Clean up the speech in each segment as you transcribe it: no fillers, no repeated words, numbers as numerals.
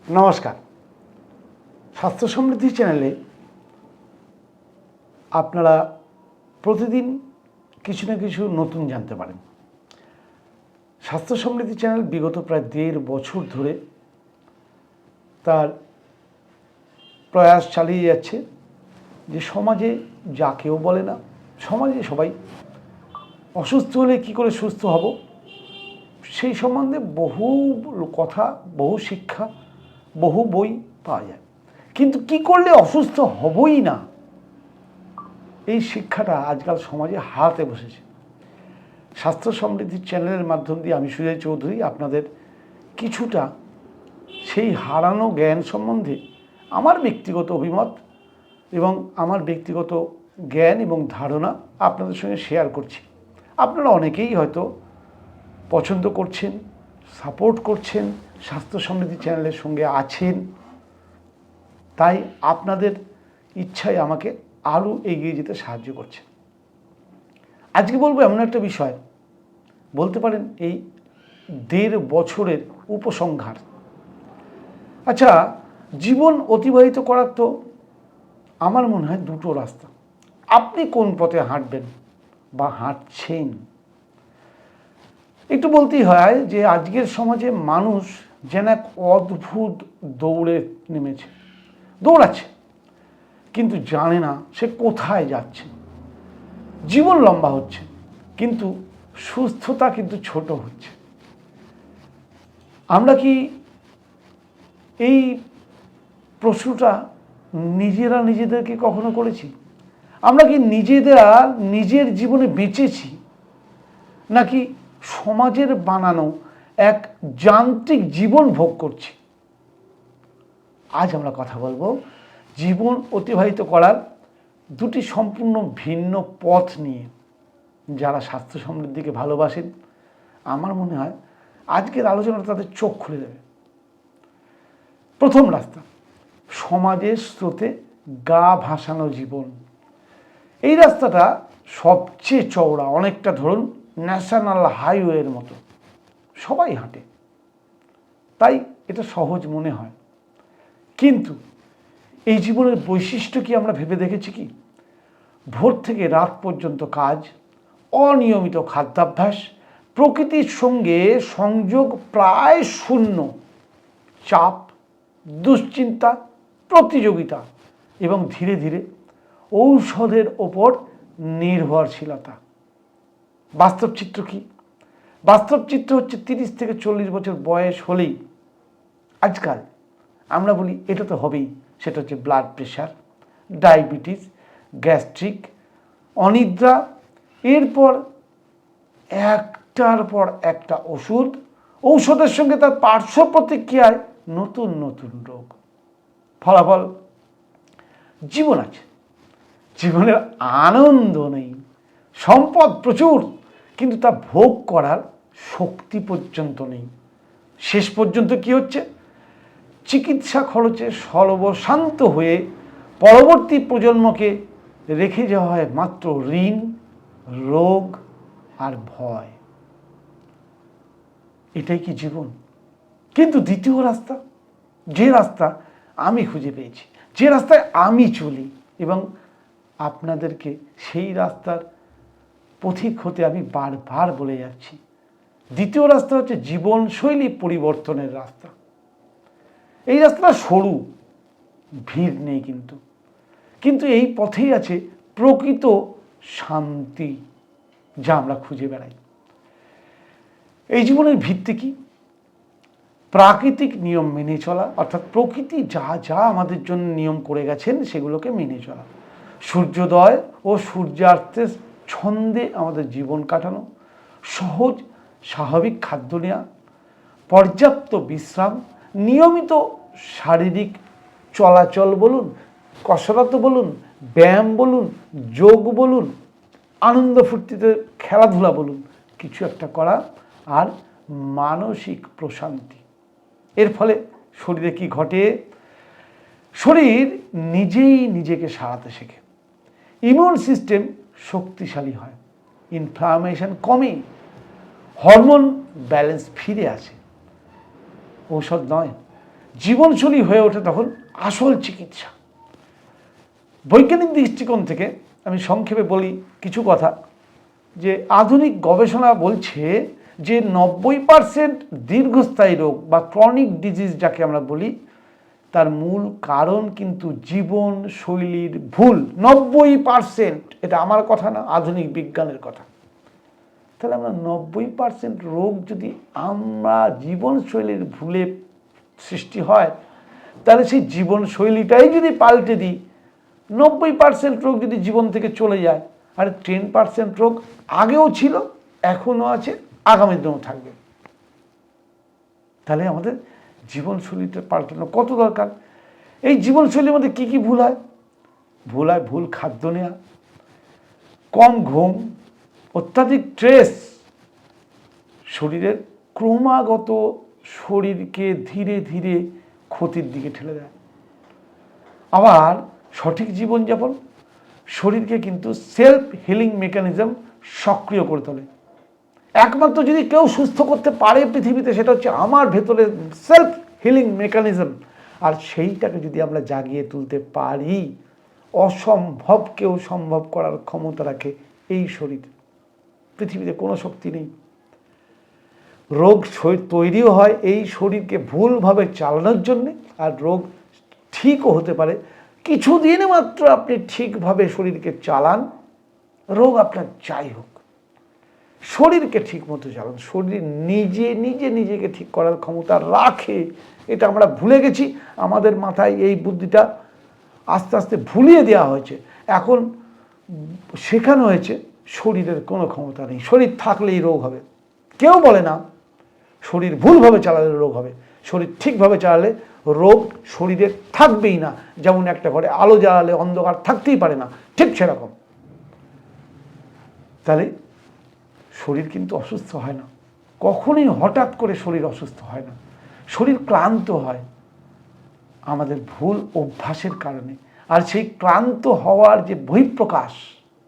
নমস্কার। স্বাস্থ্য সমৃদ্ধি চ্যানেলে আপনারা প্রতিদিন কিছু না কিছু নতুন জানতে পারেন। স্বাস্থ্য সমৃদ্ধি চ্যানেল বিগত প্রায় ১.৫ বছর ধরে তার প্রয়াস চালিয়ে যাচ্ছে যে সমাজে যা কেউ বলে না, সমাজে সবাই অসুস্থ হলে কী করে সুস্থ হব সেই সম্বন্ধে বহু কথা, বহু শিক্ষা, বহু বই পাওয়া যায়। কিন্তু কি করলে অসুস্থ হবই না, এই শিক্ষাটা আজকাল সমাজে হারাতে বসেছে। স্বাস্থ্য সমৃদ্ধি চ্যানেলের মাধ্যম দিয়ে আমি সুজয় চৌধুরী আপনাদের কিছুটা সেই হারানো জ্ঞান সম্বন্ধে আমার ব্যক্তিগত অভিমত এবং আমার ব্যক্তিগত জ্ঞান এবং ধারণা আপনাদের সঙ্গে শেয়ার করছি। আপনারা অনেকেই হয়তো পছন্দ করছেন, সাপোর্ট করছেন, স্বাস্থ্য সমৃদ্ধি চ্যানেলের সঙ্গে আছেন, তাই আপনাদের ইচ্ছাই আমাকে আরও এগিয়ে যেতে সাহায্য করছে। আজকে বলবো এমন একটা বিষয়, বলতে পারেন এই ১.৫ বছরের উপসংহার। আচ্ছা, জীবন অতিবাহিত করার তো আমার মনে হয় দুটো রাস্তা। আপনি কোন পথে হাঁটবেন বা হাঁটছেন। একটু বলতেই হয় যে আজকের সমাজে মানুষ যেন এক অদ্ভুত দৌড়ে নেমেছে, দৌড়াচ্ছে কিন্তু জানে না সে কোথায় যাচ্ছে। জীবন লম্বা হচ্ছে কিন্তু সুস্থতা কিন্তু ছোট হচ্ছে। আমরা কি এই প্রশ্নটা নিজেরা নিজেদেরকে কখনো করেছি? আমরা কি নিজেরা নিজের জীবনে বেঁচেছি, নাকি সমাজের বানানো এক যান্ত্রিক জীবন ভোগ করছি? আজ আমরা কথা বলবো জীবন অতিবাহিত করার দুটি সম্পূর্ণ ভিন্ন পথ নিয়ে। যারা স্বাস্থ্য সমৃদ্ধিকে ভালোবাসেন, আমার মনে হয় আজকের আলোচনা তাদের চোখ খুলে দেবে। প্রথম রাস্তা, সমাজের স্রোতে গা ভাসানো জীবন। এই রাস্তাটা সবচেয়ে চওড়া, অনেকটা ধরুন ন্যাশনাল হাইওয়ের মতো, সবাই হাঁটে, তাই এটা সহজ মনে হয়। কিন্তু এই জীবনের বৈশিষ্ট্য কি আমরা ভেবে দেখেছি কি? ভোর থেকে রাত পর্যন্ত কাজ, অনিয়মিত খাদ্যাভ্যাস, প্রকৃতির সঙ্গে সংযোগ প্রায় শূন্য, চাপ, দুশ্চিন্তা, প্রতিযোগিতা এবং ধীরে ধীরে ঔষধের ওপর নির্ভরশীলতা। বাস্তব চিত্র কি? বাস্তব চিত্র হচ্ছে ৩০ থেকে ৪০ বছর বয়স হলেই আজকাল আমরা বলি এটা তো হবেই, সেটা হচ্ছে ব্লাড প্রেশার, ডায়াবেটিস, গ্যাস্ট্রিক, অনিদ্রা, এরপর একটার পর একটা ওষুধ, ঔষধের সঙ্গে তার পার্শ্ব প্রতিক্রিয়ায় নতুন নতুন রোগ। ফলাফল, জীবন আছে, জীবনের আনন্দ নেই। সম্পদ প্রচুর, কিন্তু তা ভোগ করার শক্তি পর্যন্ত নেই। শেষ পর্যন্ত কি হচ্ছে? চিকিৎসা খরচে সর্বশান্ত হয়ে পরবর্তী প্রজন্মকে রেখে যাওয়া হয় মাত্র ঋণ, রোগ আর ভয়। এটাই কি জীবন? কিন্তু দ্বিতীয় রাস্তা, যে রাস্তা আমি খুঁজে পেয়েছি, যে রাস্তায় আমি চলি এবং আপনাদেরকে সেই রাস্তার পথিক হতে আমি বারবার বলে যাচ্ছি, দ্বিতীয় রাস্তা হচ্ছে জীবনশৈলী পরিবর্তনের রাস্তা। এই রাস্তাটা সরু, ভিড় নেই, কিন্তু এই পথেই আছে প্রকৃত শান্তি, যা আমরা খুঁজে বেড়াই। এই জীবনের ভিত্তি কি? প্রাকৃতিক নিয়ম মেনে চলা, অর্থাৎ প্রকৃতি যা যা আমাদের জন্য নিয়ম করে গেছেন সেগুলোকে মেনে চলা। সূর্যোদয় ও সূর্যাস্তের ছন্দে আমাদের জীবন কাটানো, সহজ স্বাভাবিক খাদ্য নেওয়া, পর্যাপ্ত বিশ্রাম, নিয়মিত শারীরিক চলাচল বলুন, কসরত বলুন, ব্যায়াম বলুন, যোগ বলুন, আনন্দ ফুর্তিতে খেলাধুলা বলুন, কিছু একটা করা, আর মানসিক প্রশান্তি। এর ফলে শরীরে কি ঘটে? শরীর নিজেই নিজেকে সারাতে শেখে, ইমিউন সিস্টেম শক্তিশালী হয়, ইনফ্লামেশন কমে, হরমোন ব্যালেন্স ফিরে আসে। ঔষধ নয়, জীবনশৈলী হয়ে ওঠে তখন আসল চিকিৎসা। বৈজ্ঞানিক দৃষ্টিকোণ থেকে আমি সংক্ষেপে বলি কিছু কথা, যে আধুনিক গবেষণা বলছে যে 90% দীর্ঘস্থায়ী রোগ বা ক্রনিক ডিজিজ যাকে আমরা বলি, তার মূল কারণ কিন্তু জীবনশৈলীর ভুল। 90%, এটা আমার কথা না, আধুনিক বিজ্ঞানের কথা। তাহলে আমরা 90% রোগ যদি আমরা জীবনশৈলীর ভুলে সৃষ্টি হয়, তাহলে সেই জীবনশৈলীটাই যদি পাল্টে দিই, 90% রোগ যদি জীবন থেকে চলে যায়, আর 10% রোগ আগেও ছিল, এখনও আছে, আগামী দিনেও থাকবে। তাহলে আমাদের জীবনশৈলীটা পাল্টানো কত দরকার। এই জীবনশৈলীর মধ্যে কি কি ভুল হয়? ভুল খাদ্য নেওয়া, কম ঘুম, অত্যাধিক স্ট্রেস শরীরের ক্রমাগত শরীরকে ধীরে ধীরে ক্ষতির দিকে ঠেলে দেয়। আবার সঠিক জীবনযাপন শরীরকে কিন্তু সেলফ হিলিং মেকানিজম সক্রিয় করে তোলে। একমাত্র যদি কেউ সুস্থ করতে পারে পৃথিবীতে, সেটা হচ্ছে আমার ভেতরে সেলফ হিলিং মেকানিজম। আর সেইটাকে যদি আমরা জাগিয়ে তুলতে পারি, অসম্ভবকেও সম্ভব করার ক্ষমতা রাখে এই শরীর। পৃথিবীতে কোনো শক্তি নেই। রোগ তৈরিও হয় এই শরীরকে ভুলভাবে চালানোর জন্যে, আর রোগ ঠিকও হতে পারে। কিছুদিন মাত্র আপনি ঠিকভাবে শরীরকে চালান, রোগ আপনার যাই হোক, শরীরকে ঠিক মতো চালান। শরীর নিজেকে ঠিক করার ক্ষমতা রাখে, এটা আমরা ভুলে গেছি। আমাদের মাথায় এই বুদ্ধিটা আস্তে আস্তে ভুলিয়ে দেওয়া হয়েছে। এখন শেখানো হয়েছে শরীরের কোনো ক্ষমতা নেই, শরীর থাকলেই রোগ হবে। কেউ বলে না শরীর ভুলভাবে চালালে রোগ হবে। শরীর ঠিকভাবে চালালে রোগ শরীরে থাকবেই না। যেমন একটা ঘরে আলো জ্বালালে অন্ধকার থাকতেই পারে না, ঠিক সেরকম। তাহলে শরীর কিন্তু অসুস্থ হয় না, কখনোই হঠাৎ করে শরীর অসুস্থ হয় না। শরীর ক্লান্ত হয় আমাদের ভুল অভ্যাসের কারণে, আর সেই ক্লান্ত হওয়ার যে বহিঃপ্রকাশ,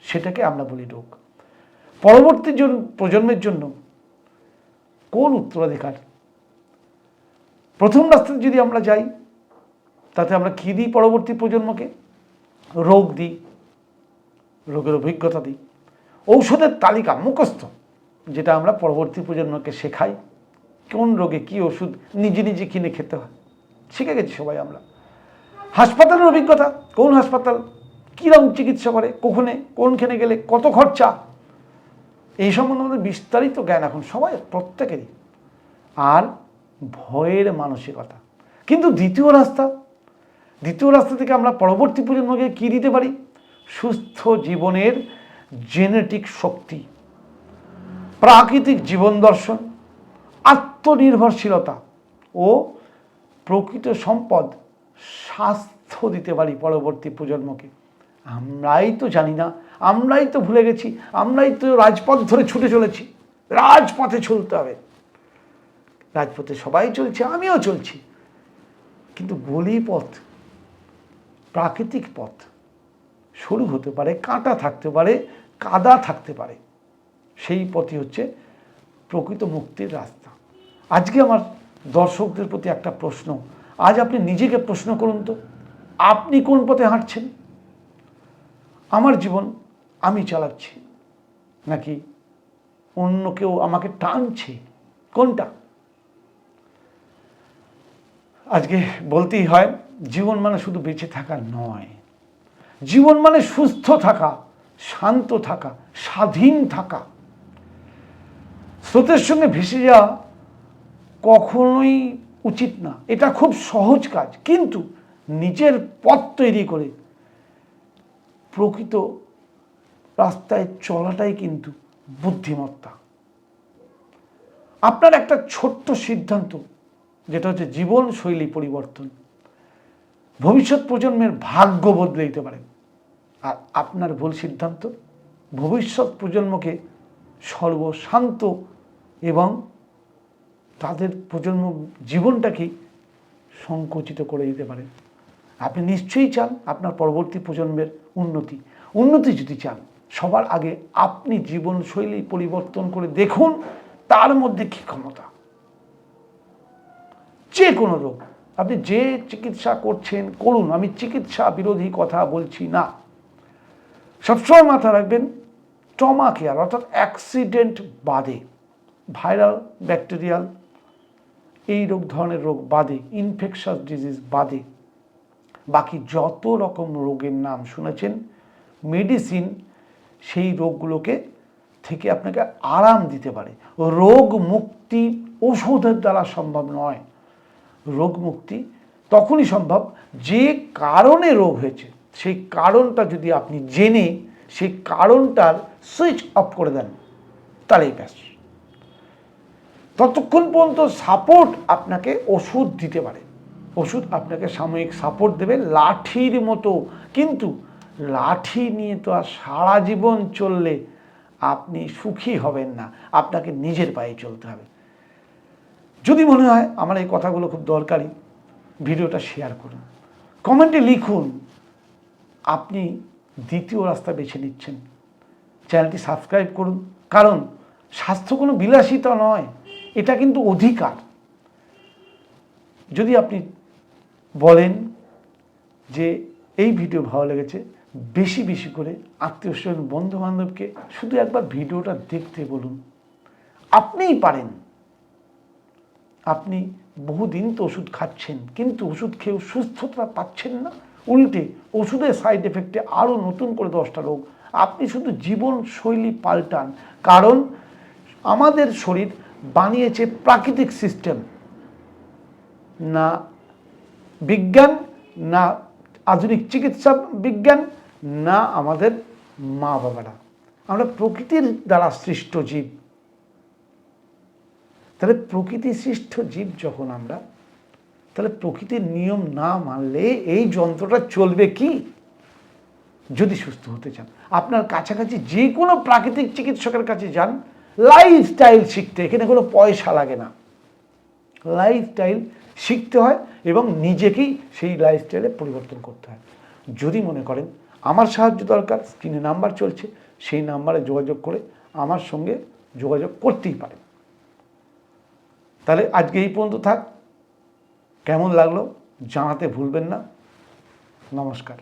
সেটাকে আমরা বলি রোগ। পরবর্তী প্রজন্মের জন্য কোন উত্তরাধিকার? প্রথম রাস্তায় যদি আমরা যাই, তাতে আমরা কী দিই? পরবর্তী প্রজন্মকে রোগ দিই, রোগের অভিজ্ঞতা দিই, ঔষধের তালিকা মুখস্থ, যেটা আমরা পরবর্তী প্রজন্মকে শেখাই কোন রোগে কী ওষুধ নিজে কিনে খেতে হয়, শিখে গেছি সবাই আমরা। হাসপাতালের অভিজ্ঞতা, কোন হাসপাতাল কীরকম চিকিৎসা করে, কোনখানে গেলে কত খরচা, এই সম্বন্ধে আমাদের বিস্তারিত জ্ঞান এখন সবাই, প্রত্যেকেরই। আর ভয়ের মানসিকতা। কিন্তু দ্বিতীয় রাস্তা থেকে আমরা পরবর্তী প্রজন্মকে কী দিতে পারি? সুস্থ জীবনের জেনেটিক শক্তি, প্রাকৃতিক জীবন দর্শন, আত্মনির্ভরশীলতা ও প্রকৃত সম্পদ স্বাস্থ্য দিতে পারি পরবর্তী প্রজন্মকে। আমরাই তো জানি না, আমরাই তো ভুলে গেছি, আমরাই তো রাজপথ ধরে ছুটে চলেছি। রাজপথে চলতে হবে, রাজপথে সবাই চলছে, আমিও চলছি, কিন্তু গলি পথ, প্রাকৃতিক পথ সরু হতে পারে, কাঁটা থাকতে পারে, কাদা থাকতে পারে, সেই পথই হচ্ছে প্রকৃত মুক্তির রাস্তা। আজকে আমার দর্শকদের প্রতি একটা প্রশ্ন, আজ আপনি নিজেকে প্রশ্ন করুন তো, আপনি কোন পথে হাঁটছেন? আমার জীবন আমি চালাচ্ছি, নাকি অন্য কেউ আমাকে টানছে? কোনটা? আজকে বলতেই হয়, জীবন মানে শুধু বেঁচে থাকা নয়, জীবন মানে সুস্থ থাকা, শান্ত থাকা, স্বাধীন থাকা। স্রোতের সঙ্গে ভেসে যাওয়া কখনোই উচিত না, এটা খুব সহজ কাজ, কিন্তু নিজের পথ তৈরি করে প্রকৃত রাস্তায় চলাটাই কিন্তু বুদ্ধিমত্তা। আপনার একটা ছোট্ট সিদ্ধান্ত, যেটা হচ্ছে জীবনশৈলী পরিবর্তন, ভবিষ্যৎ প্রজন্মের ভাগ্য বদলে দিতে পারে। আর আপনার ভুল সিদ্ধান্ত ভবিষ্যৎ প্রজন্মকে সর্বশান্ত এবং তাদের প্রজন্ম জীবনটাকে সংকুচিত করে দিতে পারে। আপনি নিশ্চয়ই চান আপনার পরবর্তী প্রজন্মের উন্নতি যদি চান, সবার আগে আপনি জীবনশৈলী পরিবর্তন করে দেখুন তার মধ্যে কি ক্ষমতা। যে কোনো রোগ আপনি যে চিকিৎসা করছেন করুন, আমি চিকিৎসা বিরোধী কথা বলছি না। সবসময় মাথা রাখবেন ট্রমা কেয়ার অর্থাৎ অ্যাক্সিডেন্ট বাদে, ভাইরাল ব্যাকটেরিয়াল এই ধরনের রোগ বাদে, ইনফেকশাস ডিজিজ বাদে বাকি যত রকম রোগের নাম শুনেছেন, মেডিসিন সেই রোগগুলোকে থেকে আপনাকে আরাম দিতে পারে। রোগ মুক্তি ওষুধের দ্বারা সম্ভব নয়। রোগ মুক্তি তখনই সম্ভব যে কারণে রোগ হয়েছে সেই কারণটা যদি আপনি জেনে সেই কারণটার সুইচ অফ করে দেন, তাহলেই ব্যাস। ততক্ষণ পর্যন্ত সাপোর্ট আপনাকে ওষুধ দিতে পারে, ওষুধ আপনাকে সাময়িক সাপোর্ট দেবে লাঠির মতো, কিন্তু লাঠি নিয়ে তো আর সারা জীবন চললে আপনি সুখী হবেন না, আপনাকে নিজের পায়ে চলতে হবে। যদি মনে হয় আমার এই কথাগুলো খুব দরকারি, ভিডিওটা শেয়ার করুন, কমেন্টে লিখুন আপনি দ্বিতীয় রাস্তা বেছে নিচ্ছেন। চ্যানেলটি সাবস্ক্রাইব করুন, কারণ স্বাস্থ্য কোনো বিলাসিতা নয়, এটা কিন্তু অধিকার। যদি আপনি বলেন যে এই ভিডিও ভালো লেগেছে, বেশি বেশি করে আত্মীয় স্বজন বন্ধু বান্ধবকে শুধু একবার ভিডিওটা দেখতে বলুন। আপনিই পারেন। আপনি বহুদিন তো ওষুধ খাচ্ছেন, কিন্তু ওষুধ খেয়েও সুস্থতা পাচ্ছেন না, উল্টে ওষুধের সাইড এফেক্টে আরও নতুন করে 10টা রোগ। আপনি শুধু জীবনশৈলী পাল্টান, কারণ আমাদের শরীর বানিয়েছে প্রাকৃতিক সিস্টেম, না বিজ্ঞান, না আধুনিক চিকিৎসা বিজ্ঞান, না আমাদের মা বাবারা। আমরা প্রকৃতির দ্বারা সৃষ্ট জীব। তাহলে প্রকৃতি সৃষ্ট জীব যখন আমরা, তাহলে প্রকৃতির নিয়ম না মানলে এই যন্ত্রটা চলবে কি? যদি সুস্থ হতে চান, আপনার কাছাকাছি যে কোনো প্রাকৃতিক চিকিৎসকের কাছে যান, লাইফস্টাইল শিখতে। এখানে কোনো পয়সা লাগে না, লাইফস্টাইল শিখতে হয় এবং নিজেকেই সেই লাইফস্টাইলে পরিবর্তন করতে হয়। যদি মনে করেন আমার সাহায্য দরকার, স্ক্রিনে নাম্বার চলছে, সেই নাম্বারে যোগাযোগ করে আমার সঙ্গে যোগাযোগ করতেই পারেন। তাহলে আজকে এই পর্যন্ত থাক। কেমন লাগলো জানাতে ভুলবেন না। নমস্কার।